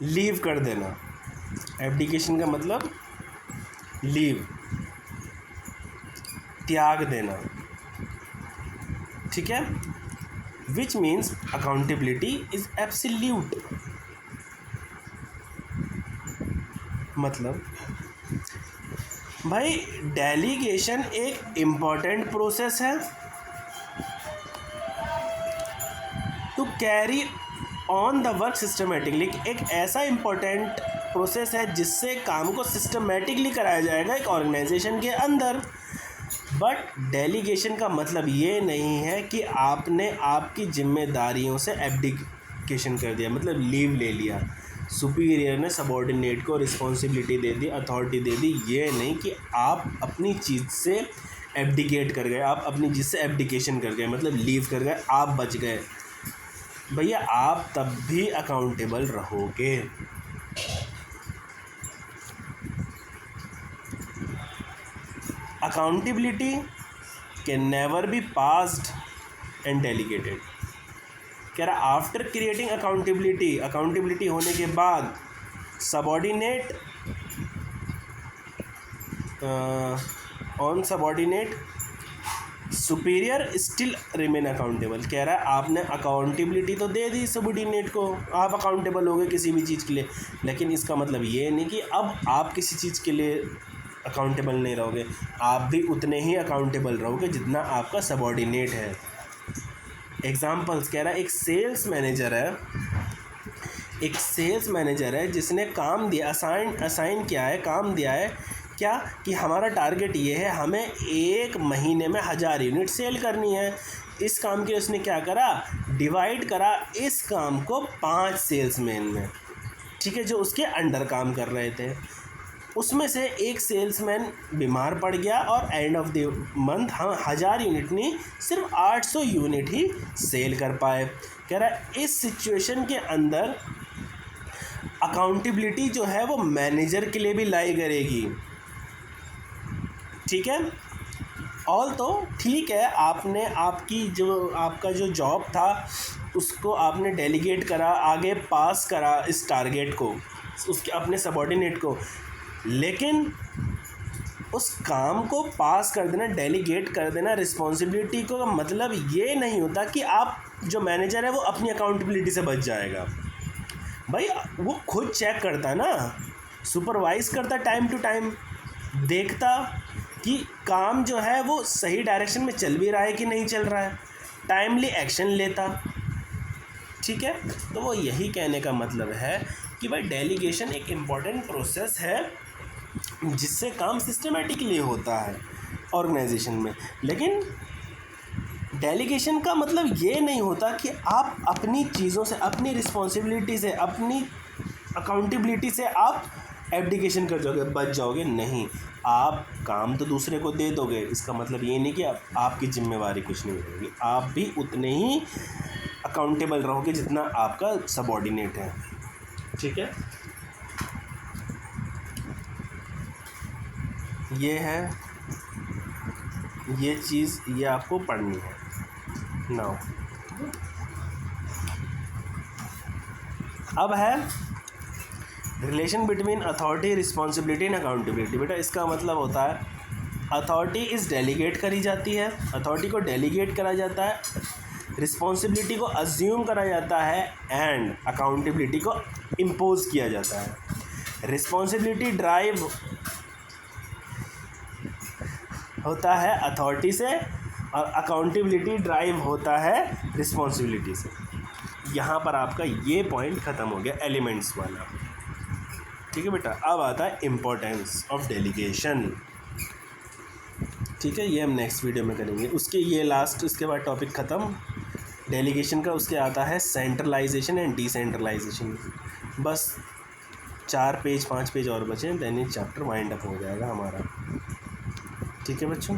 Leave कर देना। Abdication का मतलब लीव, त्याग देना, ठीक है। Which means accountability is absolute. मतलब भाई डेलीगेशन एक इम्पॉर्टेंट प्रोसेस है to carry on the work systematically. एक ऐसा इम्पोर्टेंट प्रोसेस है जिससे काम को सिस्टमेटिकली कराया जाएगा एक ऑर्गेनाइजेशन के अंदर। बट डेलीगेशन का मतलब ये नहीं है कि आपने आपकी जिम्मेदारियों से एब्डिकेशन कर दिया, मतलब लीव ले लिया, सुपीरियर ने सबॉर्डिनेट को रिस्पॉन्सिबिलिटी दे दी, अथॉरिटी दे दी। ये नहीं कि आप अपनी चीज़ से एब्डिकेट कर गए, आप अपनी चीज़ से एब्डिकेशन कर गए, मतलब लीव कर गए, आप बच गए। भैया आप तब भी अकाउंटेबल रहोगे। Accountability can never be passed and delegated. कह रहा आफ्टर क्रिएटिंग अकाउंटेबिलिटी होने के बाद subordinate on subordinate superior still remain accountable. कह रहा है आपने अकाउंटेबिलिटी तो दे दी सबॉर्डिनेट को, आप अकाउंटेबल हो गए किसी भी चीज़ के लिए, लेकिन इसका मतलब ये नहीं कि अब आप किसी चीज़ के लिए अकाउंटेबल नहीं रहोगे, आप भी उतने ही अकाउंटेबल रहोगे जितना आपका सबॉर्डिनेट है। एग्जाम्पल्स कह रहा है एक सेल्स मैनेजर है जिसने काम दिया, असाइन किया है, काम दिया है क्या कि हमारा टारगेट ये है, हमें एक महीने में 1000 यूनिट सेल करनी है। इस काम के लिए उसने क्या करा, डिवाइड करा इस काम को 5 सेल्समैन में, ठीक है, जो उसके अंडर काम कर रहे थे। उसमें से एक सेल्समैन बीमार पड़ गया और एंड ऑफ द मंथ हम 1000 यूनिट नहीं सिर्फ 800 यूनिट ही सेल कर पाए। कह रहा है इस सिचुएशन के अंदर अकाउंटेबिलिटी जो है वो मैनेजर के लिए भी लाई करेगी, ठीक है। ऑल तो ठीक है, आपने आपका जो जॉब था उसको आपने डेलीगेट करा, आगे पास करा इस टारगेट को उसके अपने सबॉर्डिनेट को, लेकिन उस काम को पास कर देना, डेलीगेट कर देना रिस्पॉन्सिबिलिटी को, मतलब ये नहीं होता कि आप जो मैनेजर है वो अपनी अकाउंटेबिलिटी से बच जाएगा। भाई वो खुद चेक करता ना, सुपरवाइज करता, टाइम टू टाइम देखता कि काम जो है वो सही डायरेक्शन में चल भी रहा है कि नहीं चल रहा है, टाइमली एक्शन लेता, ठीक है। तो वो यही कहने का मतलब है कि भाई डेलीगेशन एक इम्पॉर्टेंट प्रोसेस है जिससे काम सिस्टमेटिकली होता है ऑर्गेनाइजेशन में। लेकिन डेलीगेशन का मतलब ये नहीं होता कि आप अपनी चीज़ों से, अपनी रिस्पॉन्सिबिलिटी से, अपनी अकाउंटेबिलिटी से आप एब्डिकेशन कर जाओगे, बच जाओगे। नहीं, आप काम तो दूसरे को दे दोगे, इसका मतलब ये नहीं कि आपकी जिम्मेवारी कुछ नहीं होगी, आप भी उतने ही अकाउंटेबल रहोगे जितना आपका सबॉर्डिनेट है, ठीक है। ये है ये चीज़, ये आपको पढ़नी है। नाउ अब है relation between authority, responsibility and accountability. बेटा इसका मतलब होता है अथॉरिटी इस डेलीगेट करी जाती है, अथॉरिटी को डेलीगेट करा जाता है, रिस्पॉन्सिबिलिटी को अज्यूम करा जाता है एंड अकाउंटेबिलिटी को इम्पोज किया जाता है। रिस्पॉन्सिबिलिटी ड्राइव होता है अथॉरिटी से और अकाउंटेबिलिटी ड्राइव होता है रिस्पॉन्सिबिलिटी से। यहाँ पर आपका ये पॉइंट ख़त्म हो गया एलिमेंट्स वाला, ठीक है बेटा। अब आता है इम्पोर्टेंस ऑफ डेलीगेशन, ठीक है, ये हम नेक्स्ट वीडियो में करेंगे। उसके ये लास्ट, उसके बाद टॉपिक ख़त्म डेलीगेशन का। उसके आता है सेंट्रलाइजेशन एंड डिसेंट्रलाइजेशन। बस 4 पेज 5 पेज और बचे, देन ये चैप्टर वाइंड अप हो जाएगा हमारा, ठीक है बच्चों।